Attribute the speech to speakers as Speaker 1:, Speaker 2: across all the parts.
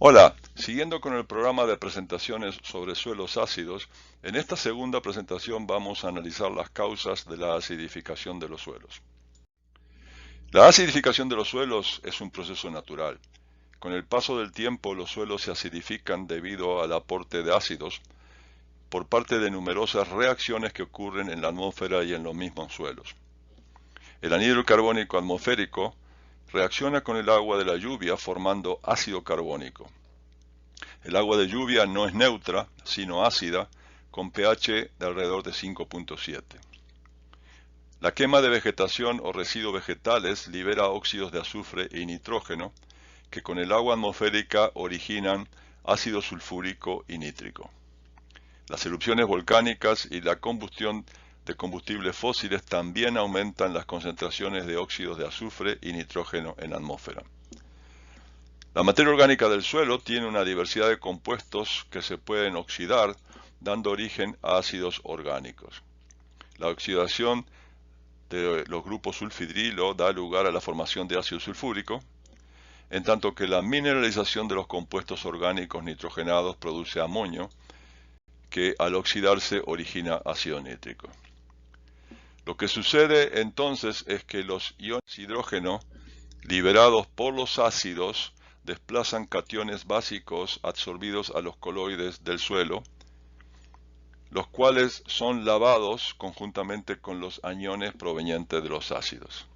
Speaker 1: Hola, siguiendo con el programa de presentaciones sobre suelos ácidos, en esta segunda presentación vamos a analizar las causas de la acidificación de los suelos. La acidificación de los suelos es un proceso natural. Con el paso del tiempo, los suelos se acidifican debido al aporte de ácidos por parte de numerosas reacciones que ocurren en la atmósfera y en los mismos suelos. El anhídrido carbónico atmosférico reacciona con el agua de la lluvia formando ácido carbónico. El agua de lluvia no es neutra, sino ácida, con pH de alrededor de 5.7. La quema de vegetación o residuos vegetales libera óxidos de azufre y nitrógeno, que con el agua atmosférica originan ácido sulfúrico y nítrico. Las erupciones volcánicas y la combustión de combustibles fósiles también aumentan las concentraciones de óxidos de azufre y nitrógeno en la atmósfera. La materia orgánica del suelo tiene una diversidad de compuestos que se pueden oxidar, dando origen a ácidos orgánicos. La oxidación de los grupos sulfidrilo da lugar a la formación de ácido sulfúrico, en tanto que la mineralización de los compuestos orgánicos nitrogenados produce amonio, que al oxidarse origina ácido nítrico. Lo que sucede entonces es que los iones de hidrógeno liberados por los ácidos desplazan cationes básicos absorbidos a los coloides del suelo, los cuales son lavados conjuntamente con los aniones provenientes de los ácidos.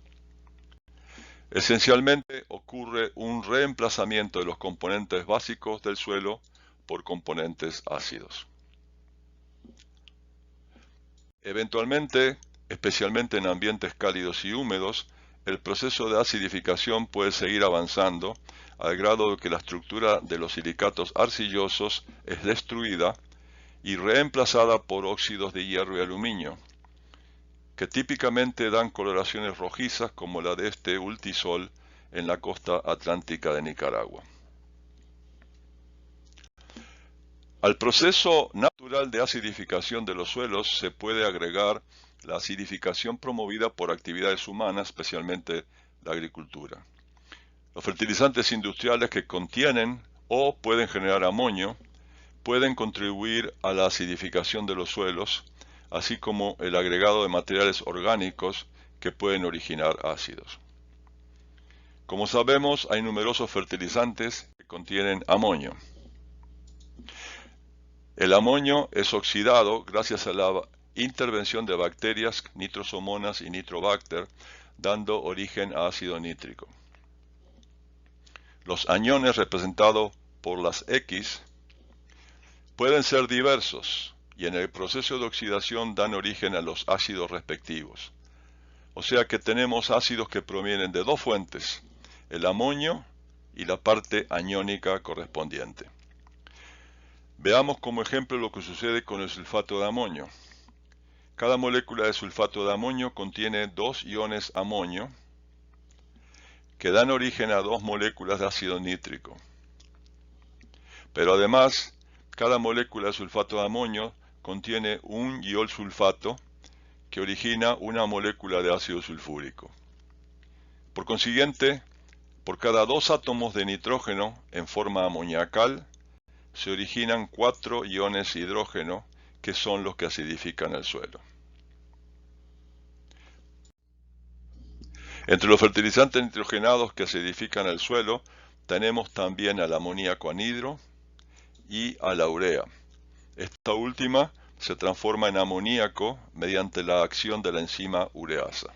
Speaker 1: Esencialmente ocurre un reemplazamiento de los componentes básicos del suelo por componentes ácidos. Eventualmente, especialmente en ambientes cálidos y húmedos, el proceso de acidificación puede seguir avanzando al grado de que la estructura de los silicatos arcillosos es destruida y reemplazada por óxidos de hierro y aluminio, que típicamente dan coloraciones rojizas como la de este ultisol en la costa atlántica de Nicaragua. Al proceso natural de acidificación de los suelos se puede agregar la acidificación promovida por actividades humanas, especialmente la agricultura. Los fertilizantes industriales que contienen o pueden generar amonio pueden contribuir a la acidificación de los suelos, así como el agregado de materiales orgánicos que pueden originar ácidos. Como sabemos, hay numerosos fertilizantes que contienen amonio. El amonio es oxidado gracias a la intervención de bacterias Nitrosomonas y Nitrobacter, dando origen a ácido nítrico. Los aniones representados por las X pueden ser diversos y en el proceso de oxidación dan origen a los ácidos respectivos. O sea que tenemos ácidos que provienen de dos fuentes, el amonio y la parte aniónica correspondiente. Veamos como ejemplo lo que sucede con el sulfato de amonio. Cada molécula de sulfato de amonio contiene dos iones amonio que dan origen a dos moléculas de ácido nítrico. Pero además, cada molécula de sulfato de amonio contiene un ion sulfato que origina una molécula de ácido sulfúrico. Por consiguiente, por cada dos átomos de nitrógeno en forma amoniacal, se originan 4 iones hidrógeno que son los que acidifican el suelo. Entre los fertilizantes nitrogenados que acidifican el suelo, tenemos también al amoníaco anhidro y a la urea. Esta última se transforma en amoníaco mediante la acción de la enzima ureasa.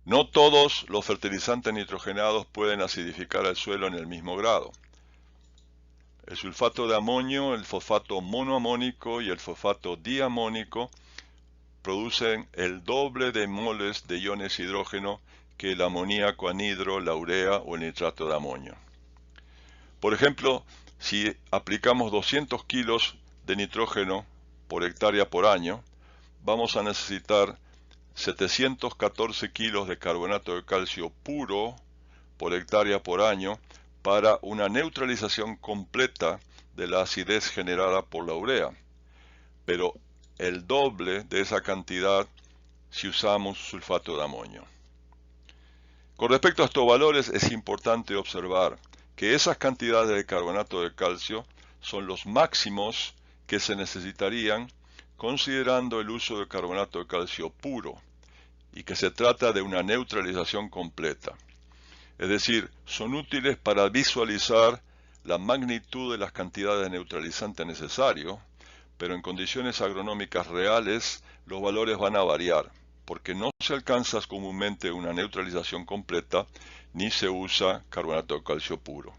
Speaker 1: No todos los fertilizantes nitrogenados pueden acidificar el suelo en el mismo grado. El sulfato de amonio, el fosfato monoamónico y el fosfato diamónico producen el doble de moles de iones hidrógeno que el amoníaco anhidro, la urea o el nitrato de amonio. Por ejemplo, si aplicamos 200 kilos de nitrógeno por hectárea por año, vamos a necesitar 714 kilos de carbonato de calcio puro por hectárea por año para una neutralización completa de la acidez generada por la urea, pero el doble de esa cantidad si usamos sulfato de amonio. Con respecto a estos valores es importante observar que esas cantidades de carbonato de calcio son los máximos que se necesitarían considerando el uso de carbonato de calcio puro y que se trata de una neutralización completa. Es decir, son útiles para visualizar la magnitud de las cantidades de neutralizante necesario, pero en condiciones agronómicas reales los valores van a variar, porque no se alcanza comúnmente una neutralización completa ni se usa carbonato de calcio puro.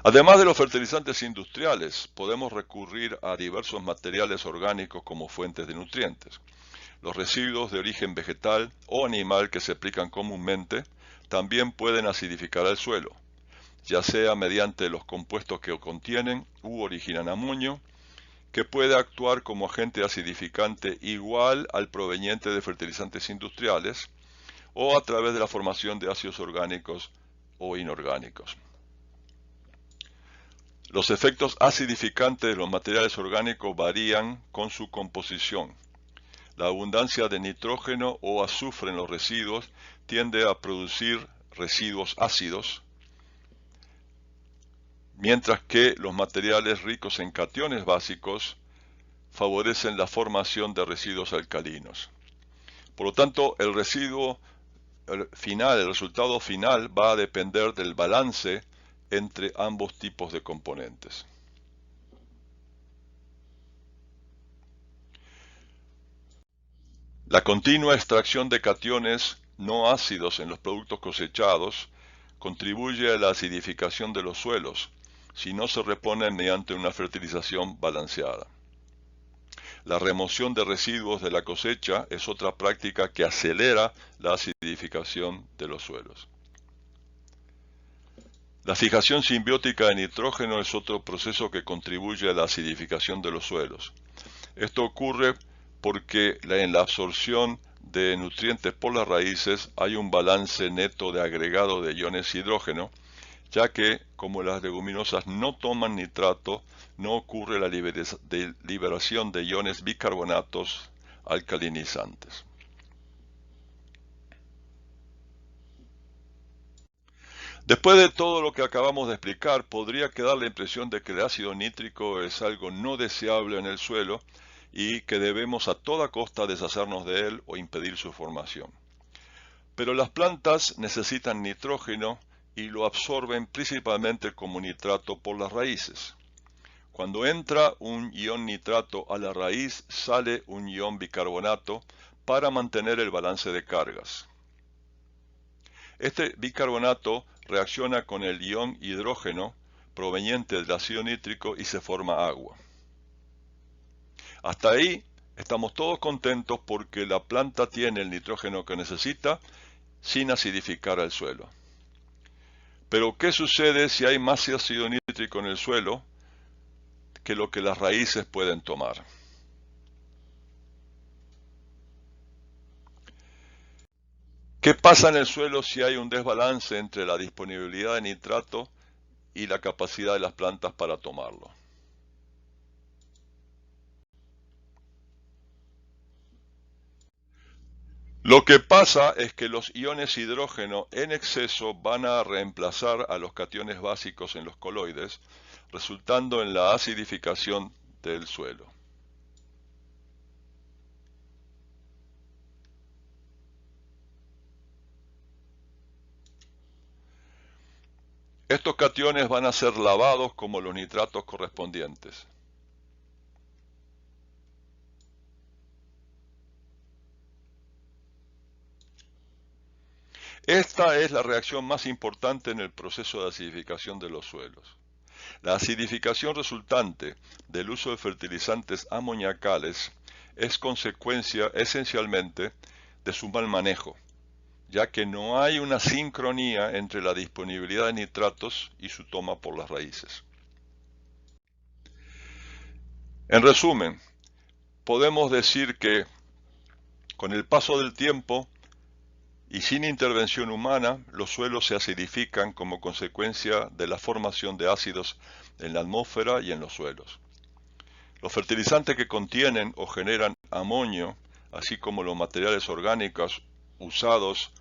Speaker 1: Además de los fertilizantes industriales, podemos recurrir a diversos materiales orgánicos como fuentes de nutrientes. Los residuos de origen vegetal o animal que se aplican comúnmente también pueden acidificar el suelo, ya sea mediante los compuestos que contienen u originan amonio, que puede actuar como agente acidificante igual al proveniente de fertilizantes industriales, o a través de la formación de ácidos orgánicos o inorgánicos. Los efectos acidificantes de los materiales orgánicos varían con su composición. La abundancia de nitrógeno o azufre en los residuos tiende a producir residuos ácidos, mientras que los materiales ricos en cationes básicos favorecen la formación de residuos alcalinos. Por lo tanto, el resultado final va a depender del balance entre ambos tipos de componentes. La continua extracción de cationes no ácidos en los productos cosechados contribuye a la acidificación de los suelos si no se reponen mediante una fertilización balanceada. La remoción de residuos de la cosecha es otra práctica que acelera la acidificación de los suelos. La fijación simbiótica de nitrógeno es otro proceso que contribuye a la acidificación de los suelos. Esto ocurre porque en la absorción de nutrientes por las raíces hay un balance neto de agregado de iones hidrógeno, ya que, como las leguminosas no toman nitrato, no ocurre la liberación de iones bicarbonatos alcalinizantes. Después de todo lo que acabamos de explicar, podría quedar la impresión de que el ácido nítrico es algo no deseable en el suelo y que debemos a toda costa deshacernos de él o impedir su formación. Pero las plantas necesitan nitrógeno y lo absorben principalmente como nitrato por las raíces. Cuando entra un ion nitrato a la raíz, sale un ion bicarbonato para mantener el balance de cargas. Este bicarbonato reacciona con el ion hidrógeno proveniente del ácido nítrico y se forma agua. Hasta ahí estamos todos contentos porque la planta tiene el nitrógeno que necesita sin acidificar el suelo. Pero ¿qué sucede si hay más ácido nítrico en el suelo que lo que las raíces pueden tomar? ¿Qué pasa en el suelo si hay un desbalance entre la disponibilidad de nitrato y la capacidad de las plantas para tomarlo? Lo que pasa es que los iones hidrógeno en exceso van a reemplazar a los cationes básicos en los coloides, resultando en la acidificación del suelo. Estos cationes van a ser lavados como los nitratos correspondientes. Esta es la reacción más importante en el proceso de acidificación de los suelos. La acidificación resultante del uso de fertilizantes amoniacales es consecuencia esencialmente de su mal manejo, ya que no hay una sincronía entre la disponibilidad de nitratos y su toma por las raíces. En resumen, podemos decir que con el paso del tiempo y sin intervención humana, los suelos se acidifican como consecuencia de la formación de ácidos en la atmósfera y en los suelos. Los fertilizantes que contienen o generan amonio, así como los materiales orgánicos usados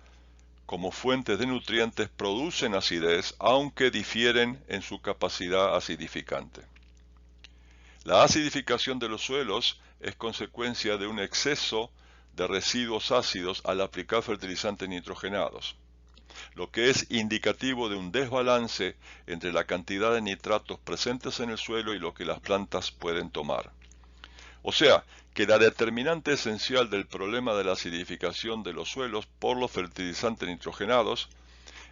Speaker 1: como fuentes de nutrientes producen acidez, aunque difieren en su capacidad acidificante. La acidificación de los suelos es consecuencia de un exceso de residuos ácidos al aplicar fertilizantes nitrogenados, lo que es indicativo de un desbalance entre la cantidad de nitratos presentes en el suelo y lo que las plantas pueden tomar. O sea, que la determinante esencial del problema de la acidificación de los suelos por los fertilizantes nitrogenados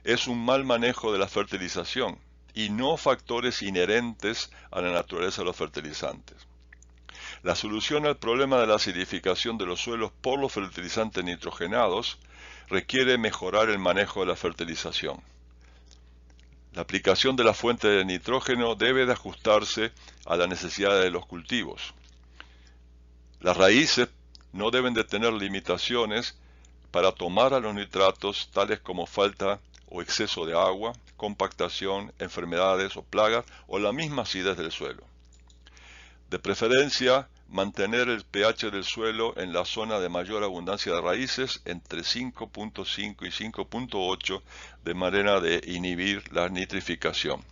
Speaker 1: es un mal manejo de la fertilización y no factores inherentes a la naturaleza de los fertilizantes. La solución al problema de la acidificación de los suelos por los fertilizantes nitrogenados requiere mejorar el manejo de la fertilización. La aplicación de la fuente de nitrógeno debe de ajustarse a las necesidades de los cultivos. Las raíces no deben de tener limitaciones para tomar a los nitratos, tales como falta o exceso de agua, compactación, enfermedades o plagas o la misma acidez del suelo. De preferencia, mantener el pH del suelo en la zona de mayor abundancia de raíces entre 5.5 y 5.8 de manera de inhibir la nitrificación.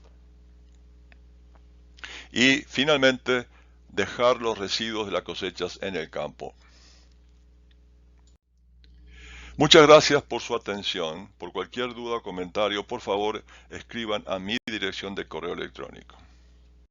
Speaker 1: Y finalmente, dejar los residuos de las cosechas en el campo. Muchas gracias por su atención. Por cualquier duda o comentario, por favor, escriban a mi dirección de correo electrónico.